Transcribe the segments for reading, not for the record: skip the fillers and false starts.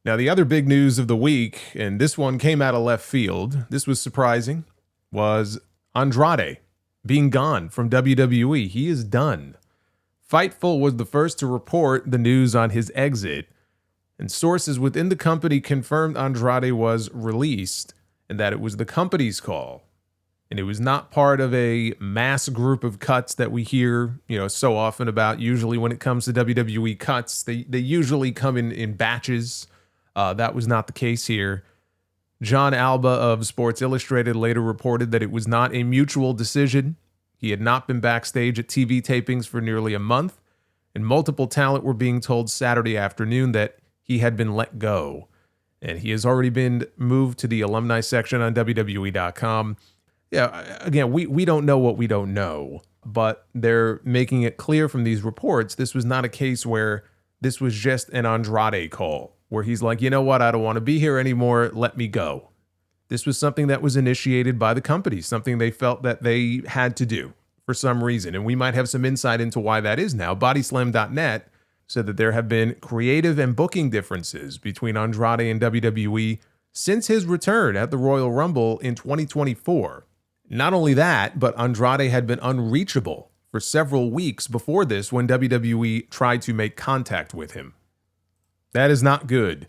Now, the other big news of the week, and this one came out of left field, this was surprising, was Andrade being gone from WWE. He is done. Fightful was the first to report the news on his exit, and sources within the company confirmed Andrade was released and that it was the company's call. And it was not part of a mass group of cuts that we hear, so often about. Usually when it comes to WWE cuts, they usually come in batches. That was not the case here. John Alba of Sports Illustrated later reported that it was not a mutual decision. He had not been backstage at TV tapings for nearly a month, and multiple talent were being told Saturday afternoon that he had been let go. And he has already been moved to the alumni section on WWE.com. Yeah, again, we don't know what we don't know, but they're making it clear from these reports this was not a case where this was just an Andrade call, where he's like, you know what, I don't want to be here anymore, let me go. This was something that was initiated by the company, something they felt that they had to do for some reason, and we might have some insight into why that is now. Bodyslam.net said that there have been creative and booking differences between Andrade and WWE since his return at the Royal Rumble in 2024. Not only that, but Andrade had been unreachable for several weeks before this when WWE tried to make contact with him. That is not good.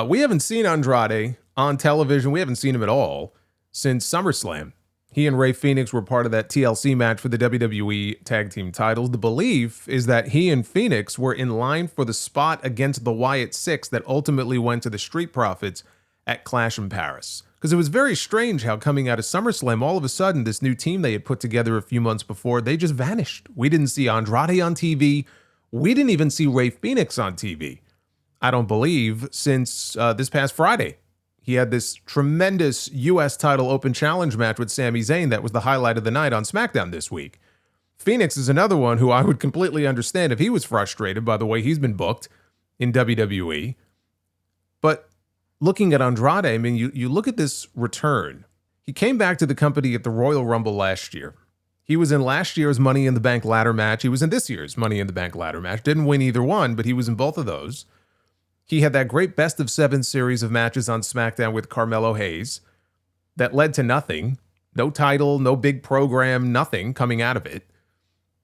We haven't seen Andrade on television. We haven't seen him at all since SummerSlam. He and Rey Fenix were part of that TLC match for the WWE Tag Team titles. The belief is that he and Fenix were in line for the spot against the Wyatt Six that ultimately went to the Street Profits at Clash in Paris. Because it was very strange how coming out of SummerSlam, all of a sudden, this new team they had put together a few months before, they just vanished. We didn't see Andrade on TV. We didn't even see Rey Fenix on TV. I don't believe since this past Friday. He had this tremendous U.S. title open challenge match with Sami Zayn that was the highlight of the night on SmackDown this week. Phoenix is another one who I would completely understand if he was frustrated by the way he's been booked in WWE. But looking at Andrade, I mean, you look at this return. He came back to the company at the Royal Rumble last year. He was in last year's Money in the Bank ladder match. He was in this year's Money in the Bank ladder match. Didn't win either one, but he was in both of those. He had that great best of 7 series of matches on SmackDown with Carmelo Hayes that led to nothing. No title, no big program, nothing coming out of it.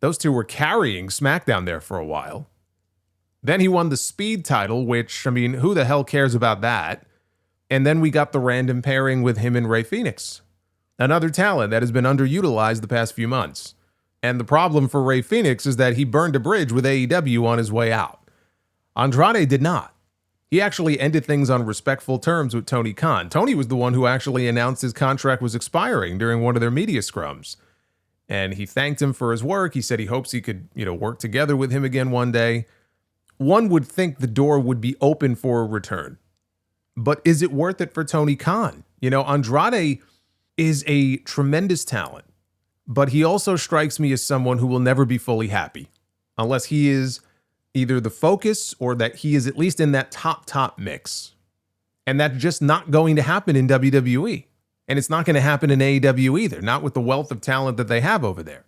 Those two were carrying SmackDown there for a while. Then he won the Speed title, which, I mean, who the hell cares about that? And then we got the random pairing with him and Rey Fenix, another talent that has been underutilized the past few months. And the problem for Rey Fenix is that he burned a bridge with AEW on his way out. Andrade did not. He actually ended things on respectful terms with Tony Khan. Tony was the one who actually announced his contract was expiring during one of their media scrums. And he thanked him for his work. He said he hopes he could, work together with him again one day. One would think the door would be open for a return. But is it worth it for Tony Khan? Andrade is a tremendous talent, but he also strikes me as someone who will never be fully happy unless he is either the focus or that he is at least in that top mix. And that's just not going to happen in WWE. And it's not going to happen in AEW either, not with the wealth of talent that they have over there.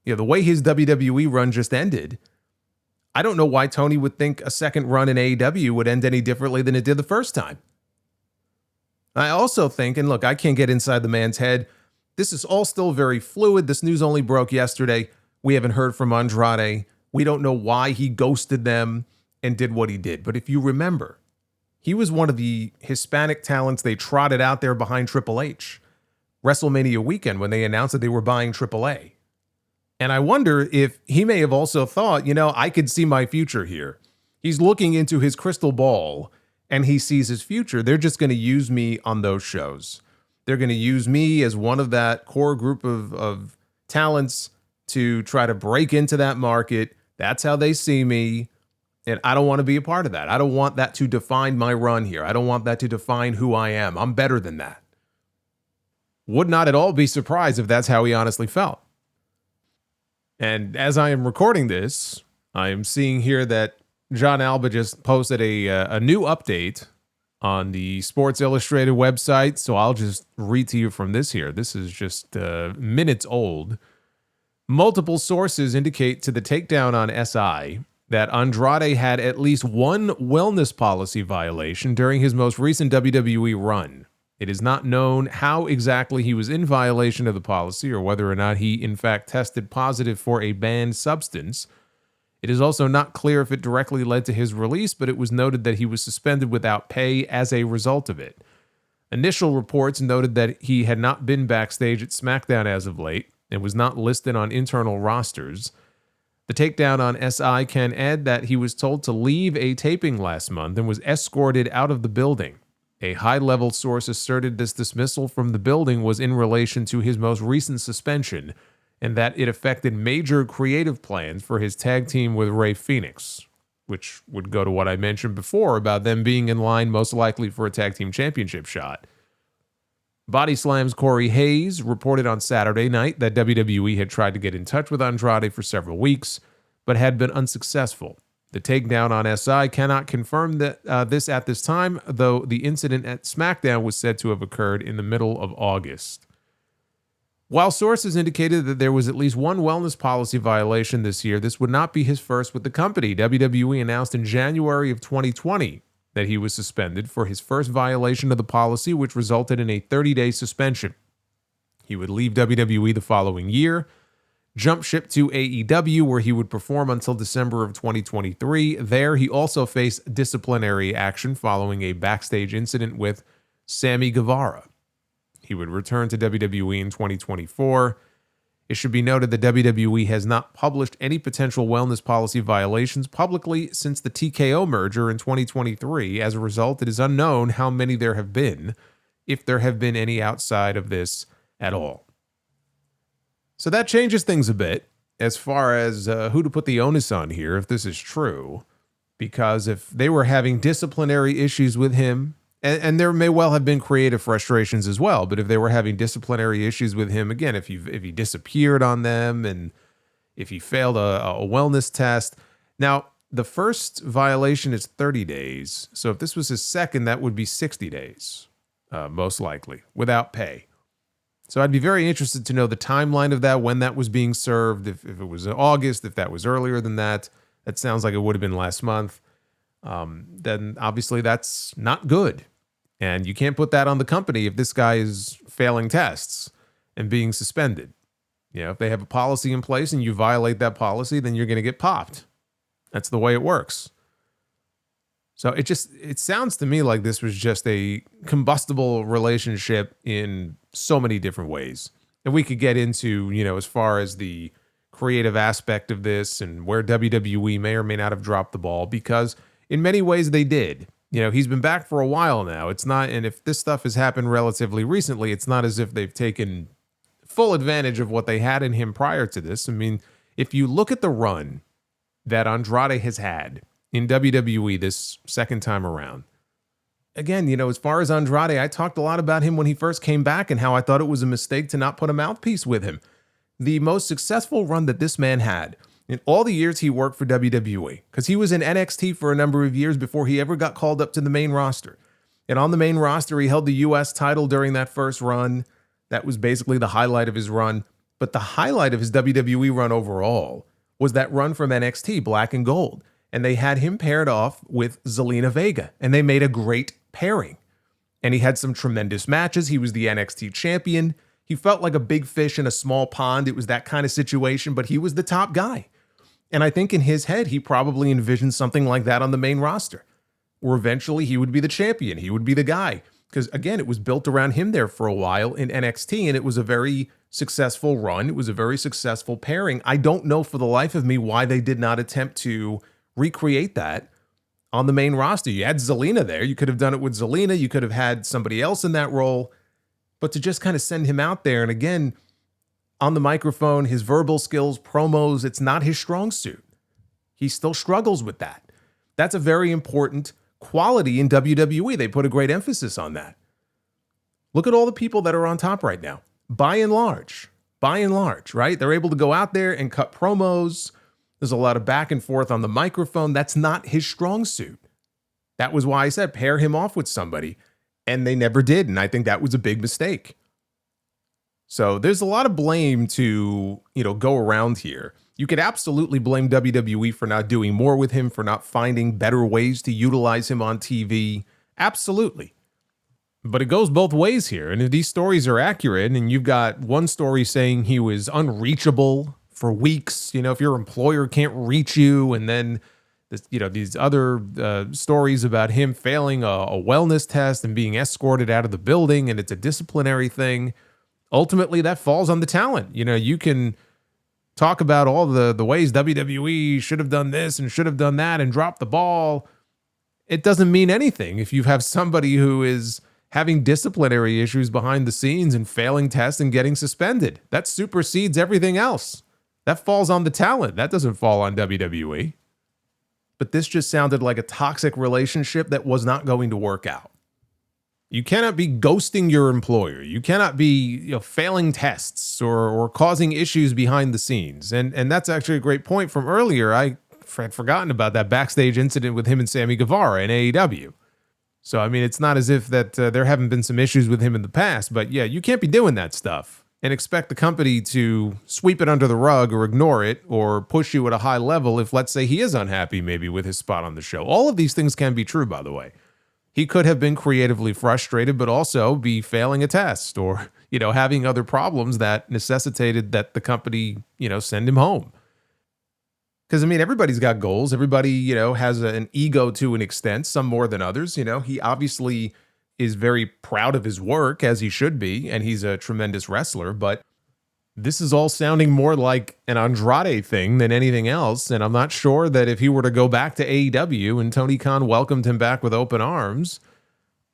The way his WWE run just ended, I don't know why Tony would think a second run in AEW would end any differently than it did the first time. I also think, and look, I can't get inside the man's head, this is all still very fluid. This news only broke yesterday. We haven't heard from Andrade. We don't know why he ghosted them and did what he did. But if you remember, he was one of the Hispanic talents they trotted out there behind Triple H WrestleMania weekend when they announced that they were buying AAA. And I wonder if he may have also thought, I could see my future here. He's looking into his crystal ball and he sees his future. They're just going to use me on those shows. They're going to use me as one of that core group of talents to try to break into that market. That's how they see me. And I don't want to be a part of that. I don't want that to define my run here. I don't want that to define who I am. I'm better than that. Would not at all be surprised if that's how he honestly felt. And as I am recording this, I am seeing here that John Alba just posted a new update on the Sports Illustrated website. So I'll just read to you from this here. This is just minutes old. Multiple sources indicate to the takedown on SI that Andrade had at least one wellness policy violation during his most recent WWE run. It is not known how exactly he was in violation of the policy or whether or not he in fact tested positive for a banned substance. It is also not clear if it directly led to his release, but it was noted that he was suspended without pay as a result of it. Initial reports noted that he had not been backstage at SmackDown as of late and was not listed on internal rosters. The takedown on SI can add that he was told to leave a taping last month and was escorted out of the building. A high-level source asserted this dismissal from the building was in relation to his most recent suspension and that it affected major creative plans for his tag team with Rey Fenix, which would go to what I mentioned before about them being in line most likely for a tag team championship shot. Body Slam's Corey Hayes reported on Saturday night that WWE had tried to get in touch with Andrade for several weeks, but had been unsuccessful. The takedown on SI cannot confirm that this at this time, though the incident at SmackDown was said to have occurred in the middle of August. While sources indicated that there was at least one wellness policy violation this year, this would not be his first with the company. WWE announced in January of 2020 that he was suspended for his first violation of the policy, which resulted in a 30-day suspension. He would leave WWE the following year, jump ship to AEW, where he would perform until December of 2023. There, he also faced disciplinary action following a backstage incident with Sammy Guevara. He would return to WWE in 2024. It should be noted that WWE has not published any potential wellness policy violations publicly since the TKO merger in 2023. As a result, it is unknown how many there have been, if there have been any outside of this at all. So that changes things a bit as far as who to put the onus on here, if this is true. Because if they were having disciplinary issues with him, and there may well have been creative frustrations as well, but if they were having disciplinary issues with him, again, if he disappeared on them and if he failed a wellness test. Now, the first violation is 30 days. So if this was his second, that would be 60 days, most likely, without pay. So I'd be very interested to know the timeline of that, when that was being served, if it was in August, if that was earlier than that. That sounds like it would have been last month. Then obviously that's not good. And you can't put that on the company if this guy is failing tests and being suspended. You know, if they have a policy in place and you violate that policy, then you're going to get popped. That's the way it works. So it sounds to me like this was just a combustible relationship in so many different ways. And we could get into, as far as the creative aspect of this and where WWE may or may not have dropped the ball, because in many ways they did. He's been back for a while now. It's not, and if this stuff has happened relatively recently, it's not as if they've taken full advantage of what they had in him prior to this. I mean, if you look at the run that Andrade has had in WWE this second time around, again, as far as Andrade, I talked a lot about him when he first came back and how I thought it was a mistake to not put a mouthpiece with him. The most successful run that this man had in all the years he worked for WWE, because he was in NXT for a number of years before he ever got called up to the main roster. And on the main roster, he held the U.S. title during that first run. That was basically the highlight of his run. But the highlight of his WWE run overall was that run from NXT, Black and Gold. And they had him paired off with Zelina Vega, and they made a great pairing. And he had some tremendous matches. He was the NXT champion. He felt like a big fish in a small pond. It was that kind of situation, but he was the top guy. And I think in his head, he probably envisioned something like that on the main roster, where eventually he would be the champion. He would be the guy. Because again, it was built around him there for a while in NXT, and it was a very successful run. It was a very successful pairing. I don't know for the life of me why they did not attempt to recreate that on the main roster. You had Zelina there. You could have done it with Zelina. You could have had somebody else in that role. But to just kind of send him out there, and again, on the microphone, his verbal skills, promos, it's not his strong suit. He still struggles with that. That's a very important quality in WWE. They put a great emphasis on that. Look at all the people that are on top right now. By and large, right? They're able to go out there and cut promos. There's a lot of back and forth on the microphone. That's not his strong suit. That was why I said pair him off with somebody. And they never did. And I think that was a big mistake. So there's a lot of blame to, go around here. You could absolutely blame WWE for not doing more with him, for not finding better ways to utilize him on TV. Absolutely. But it goes both ways here. And if these stories are accurate, and you've got one story saying he was unreachable for weeks, if your employer can't reach you, and then these other stories about him failing a wellness test and being escorted out of the building, and it's a disciplinary thing. Ultimately, that falls on the talent. You can talk about all the ways WWE should have done this and should have done that and dropped the ball. It doesn't mean anything if you have somebody who is having disciplinary issues behind the scenes and failing tests and getting suspended. That supersedes everything else. That falls on the talent. That doesn't fall on WWE. But this just sounded like a toxic relationship that was not going to work out. You cannot be ghosting your employer. You cannot be failing tests or causing issues behind the scenes. And that's actually a great point from earlier. I had forgotten about that backstage incident with him and Sammy Guevara in AEW. So, it's not as if that there haven't been some issues with him in the past. But yeah, you can't be doing that stuff and expect the company to sweep it under the rug or ignore it or push you at a high level if, let's say, he is unhappy maybe with his spot on the show. All of these things can be true, by the way. He could have been creatively frustrated, but also be failing a test or, having other problems that necessitated that the company, send him home. Because, everybody's got goals. Everybody, has an ego to an extent, some more than others. He obviously is very proud of his work, as he should be, and he's a tremendous wrestler. But this is all sounding more like an Andrade thing than anything else. And I'm not sure that if he were to go back to AEW and Tony Khan welcomed him back with open arms,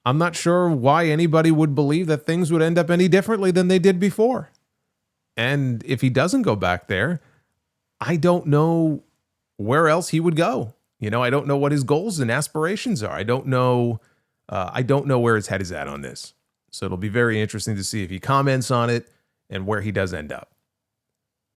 I'm not sure why anybody would believe that things would end up any differently than they did before. And if he doesn't go back there, I don't know where else he would go. I don't know what his goals and aspirations are. I don't know where his head is at on this. So it'll be very interesting to see if he comments on it and where he does end up.